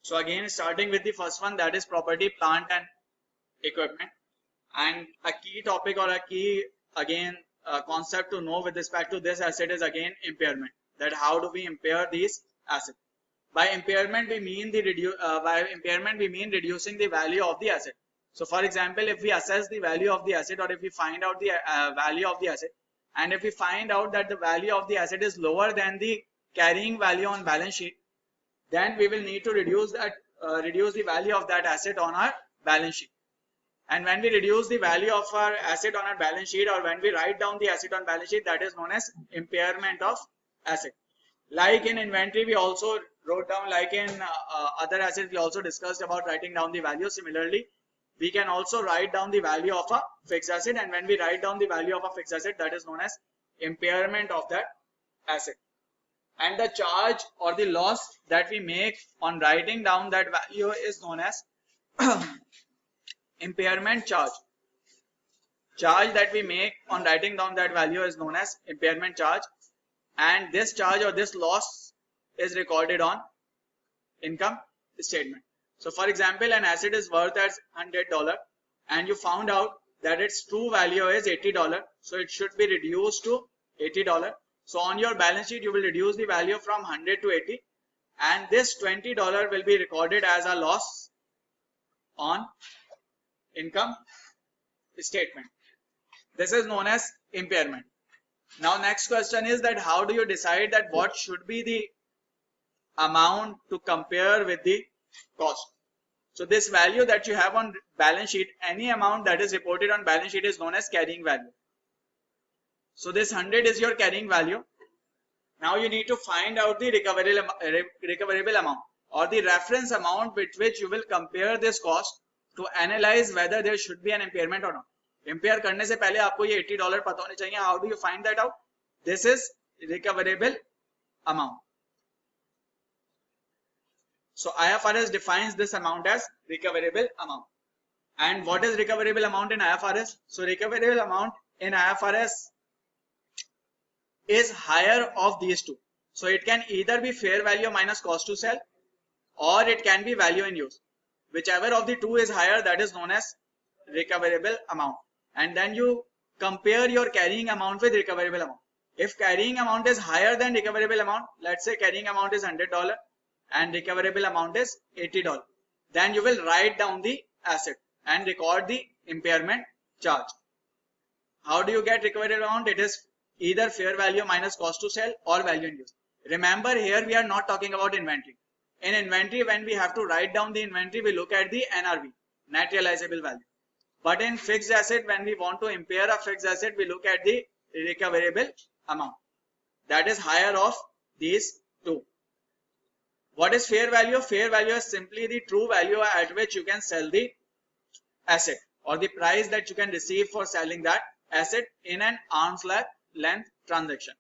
So again, starting with the first one, that is property, plant and equipment. And a key topic or a key again concept to know with respect to this asset is again impairment. That how do we impair these assets? By impairment we mean reducing the value of the asset. So for example, if we assess the value of the asset, or if we find out the value of the asset, and if we find out that the value of the asset is lower than the carrying value on balance sheet, then we will need to reduce the value of that asset on our balance sheet. And when we reduce the value of our asset on our balance sheet, or when we write down the asset on balance sheet, that is known as impairment of asset. Like in inventory, we also wrote down, like in other assets, we also discussed about writing down the value. Similarly, we can also write down the value of a fixed asset, and when we write down the value of a fixed asset, that is known as impairment of that asset. And the charge or the loss that we make on writing down that value is known as impairment charge. Charge that we make on writing down that value is known as impairment charge, and this charge or this loss is recorded on income statement. So for example, an asset is worth as $100 and you found out that its true value is $80, so it should be reduced to $80. So on your balance sheet you will reduce the value from 100 to 80, and this $20 will be recorded as a loss on income statement. This is known as impairment. Now next question is that how do you decide that what should be the amount to compare with the cost? So this value that you have on balance sheet, any amount that is reported on balance sheet is known as carrying value. So this 100 is your carrying value. Now you need to find out the recoverable amount, or the reference amount with which you will compare this cost to analyze whether there should be an impairment or not. Impair करने से पहले आपको ये $80 पता होने चाहिए. How do you find that out? This is recoverable amount. So IFRS defines this amount as recoverable amount. And what is recoverable amount in IFRS? So recoverable amount in IFRS is higher of these two. So it can either be fair value minus cost to sell, or it can be value in use. Whichever of the two is higher, that is known as recoverable amount. And then you compare your carrying amount with recoverable amount. If carrying amount is higher than recoverable amount, let's say carrying amount is $100 and recoverable amount is $80, then you will write down the asset and record the impairment charge. How do you get recoverable amount? It is either fair value minus cost to sell or value in use. Remember, here we are not talking about inventory. In inventory, when we have to write down the inventory, we look at the NRV, net realizable value. But in fixed asset, when we want to impair a fixed asset, we look at the recoverable amount. That is higher of these two. What is fair value? Fair value is simply the true value at which you can sell the asset, or the price that you can receive for selling that asset in an arm's length transaction.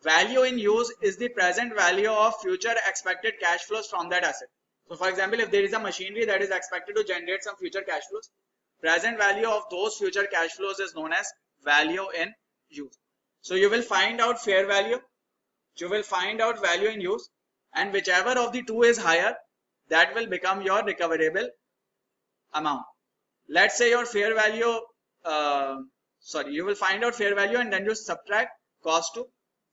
Value in use is the present value of future expected cash flows from that asset. So for example, if there is a machinery that is expected to generate some future cash flows, present value of those future cash flows is known as value in use. So you will find out fair value, you will find out value in use, and whichever of the two is higher, that will become your recoverable amount. Let's say your fair value, you will find out fair value and then you subtract cost to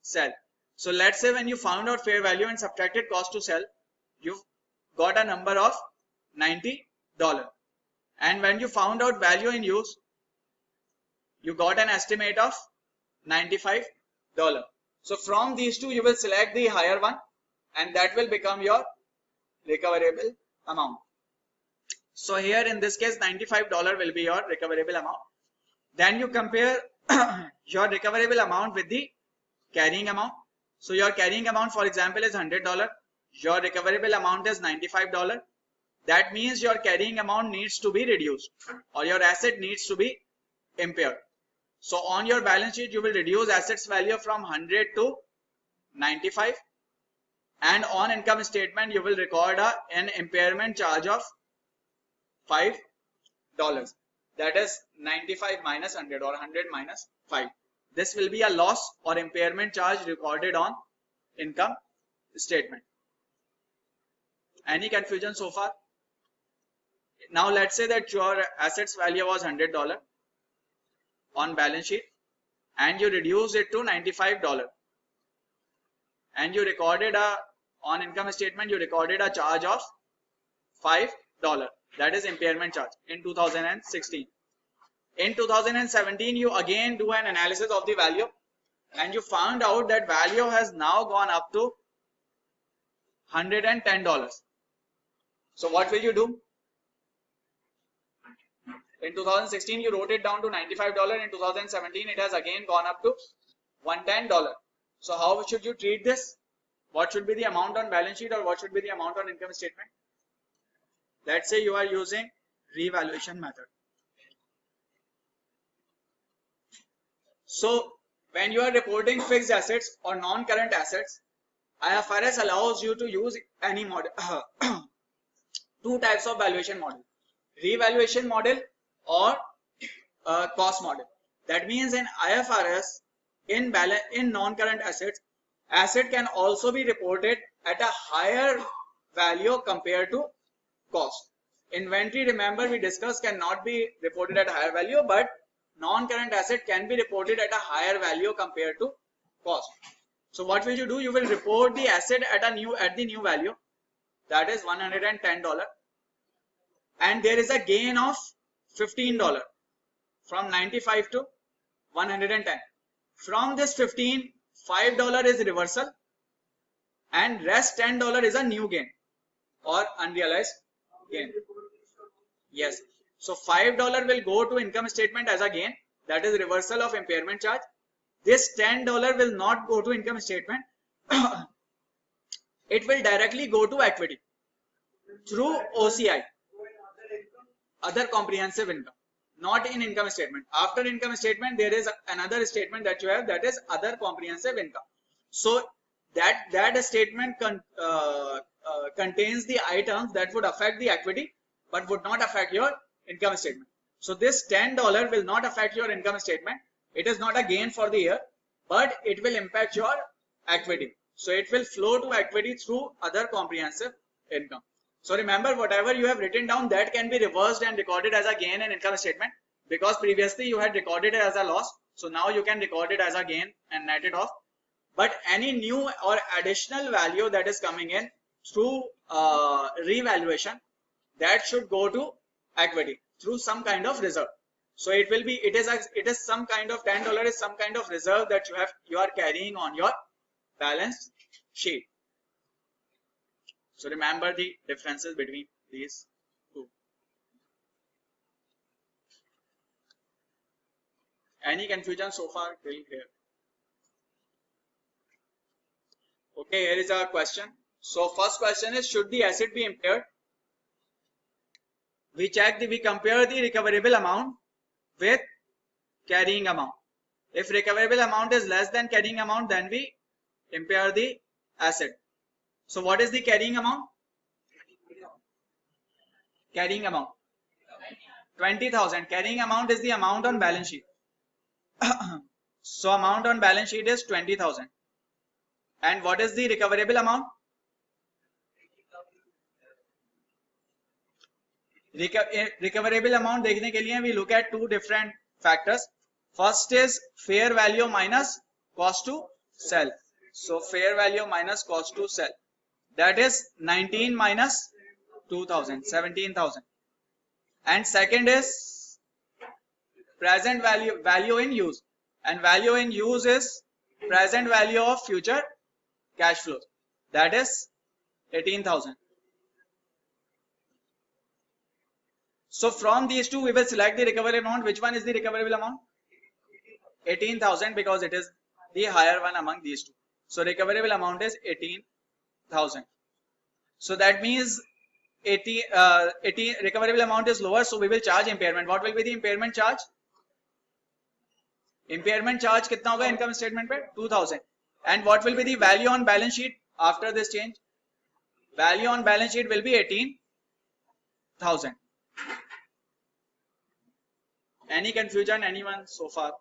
sell. So let's say when you found out fair value and subtracted cost to sell, you've got a number of $90. And when you found out value in use, you got an estimate of $95. So from these two, you will select the higher one, and that will become your recoverable amount. So here in this case, $95 will be your recoverable amount. Then you compare your recoverable amount with the carrying amount. So your carrying amount, for example, is $100. Your recoverable amount is $95. That means your carrying amount needs to be reduced, or your asset needs to be impaired. So on your balance sheet, you will reduce assets value from 100 to 95. And on income statement, you will record an impairment charge of $5. That is 95 minus 100, or 100 minus 5. This will be a loss or impairment charge recorded on income statement. Any confusion so far? Now let's say that your assets value was $100 on balance sheet and you reduce it to $95 and you recorded on income statement you recorded a charge of $5, that is impairment charge in 2016. In 2017 you again do an analysis of the value and you found out that value has now gone up to $110. So what will you do? In 2016 you wrote it down to $95. In 2017 it has again gone up to $110. So how should you treat this? What should be the amount on balance sheet or what should be the amount on income statement? Let's say you are using revaluation method. So when you are reporting fixed assets or non-current assets, IFRS allows you to use any model. Two types of valuation model: revaluation model or cost model. That means in IFRS, in non-current assets, asset can also be reported at a higher value compared to cost. Inventory, remember we discussed, cannot be reported at a higher value, but non-current asset can be reported at a higher value compared to cost. So what will you do? You will report the asset at the new value, that is $110, and there is a gain of $15 from 95 to 110. From this 15, $5 is reversal and rest $10 is a new gain or unrealized gain. Yes. So $5 will go to income statement as a gain, that is reversal of impairment charge. This $10 will not go to income statement. It will directly go to equity through OCI, other comprehensive income, not in income statement. After income statement there is another statement that you have, that is other comprehensive income. So that statement contains the items that would affect the equity but would not affect your income statement. So this $10 will not affect your income statement. It is not a gain for the year, but it will impact your equity. So it will flow to equity through other comprehensive income. So remember, whatever you have written down, that can be reversed and recorded as a gain in income statement, because previously you had recorded it as a loss. So now you can record it as a gain and net it off. But any new or additional value that is coming in through revaluation, that should go to equity through some kind of reserve. So it is some kind of $10 is some kind of reserve that you are carrying on your balance sheet. So remember the differences between these two. Any confusion so far till here? Okay, here is our question. So first question is, should the asset be impaired? We compare the recoverable amount with carrying amount. If recoverable amount is less than carrying amount, then we impair the asset. So what is the carrying amount? Carrying amount 20,000. Carrying amount is the amount on balance sheet. So amount on balance sheet is 20,000. And what is the recoverable amount? Recoverable amount देखने के लिए we look at two different factors. First is fair value minus cost to sell. So fair value minus cost to sell, that is 19 minus 2,000, 17,000. And second is present value in use, and value in use is present value of future cash flows, that is 18,000. So from these two we will select the recoverable amount. Which one is the recoverable amount? 18,000, because it is the higher one among these two. So recoverable amount is 18,000. So that means 80 recoverable amount is lower, so we will charge impairment. What will be the impairment charge? Impairment charge कितना होगा income statement पे? 2,000. And what will be the value on balance sheet after this change? Value on balance sheet will be 18,000. Any confusion, anyone so far?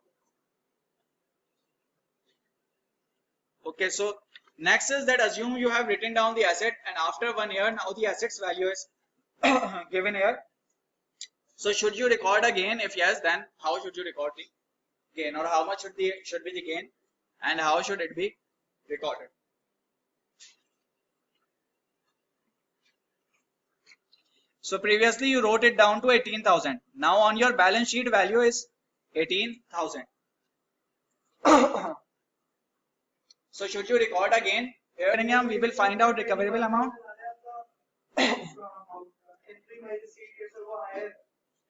Okay, so Next is that assume you have written down the asset and after 1 year now the asset's value is given here. So should you record a gain? If yes, then how should you record the gain, or how much should be the gain and how should it be recorded? So previously you wrote it down to 18,000. Now on your balance sheet value is 18,000. So should you record again? Here we will find out recoverable amount.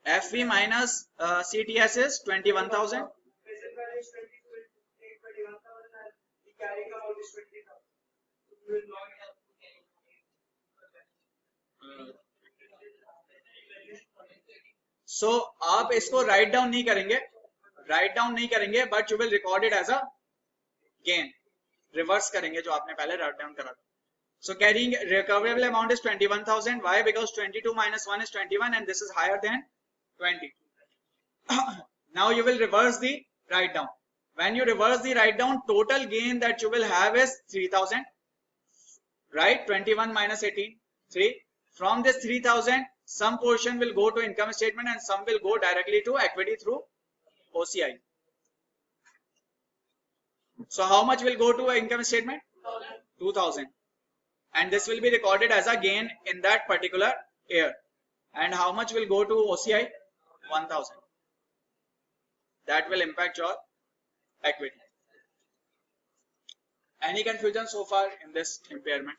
FV minus CTS is 21,000. So आप इसको write down नहीं करेंगे, but you will record it as a gain. Reverse करेंगे जो आपने पहले write down करा. So carrying recoverable amount is 21,000. Why? Because 22 minus 1 is 21 and this is higher than 20. Now you will reverse the write down. When you reverse the write down, total gain that you will have is 3,000. Right? 21 minus 18, 3. From this 3,000, some portion will go to income statement and some will go directly to equity through OCI. So how much will go to income statement? 2,000. And this will be recorded as a gain in that particular year. And how much will go to OCI? 1,000. That will impact your equity. Any confusion so far in this impairment?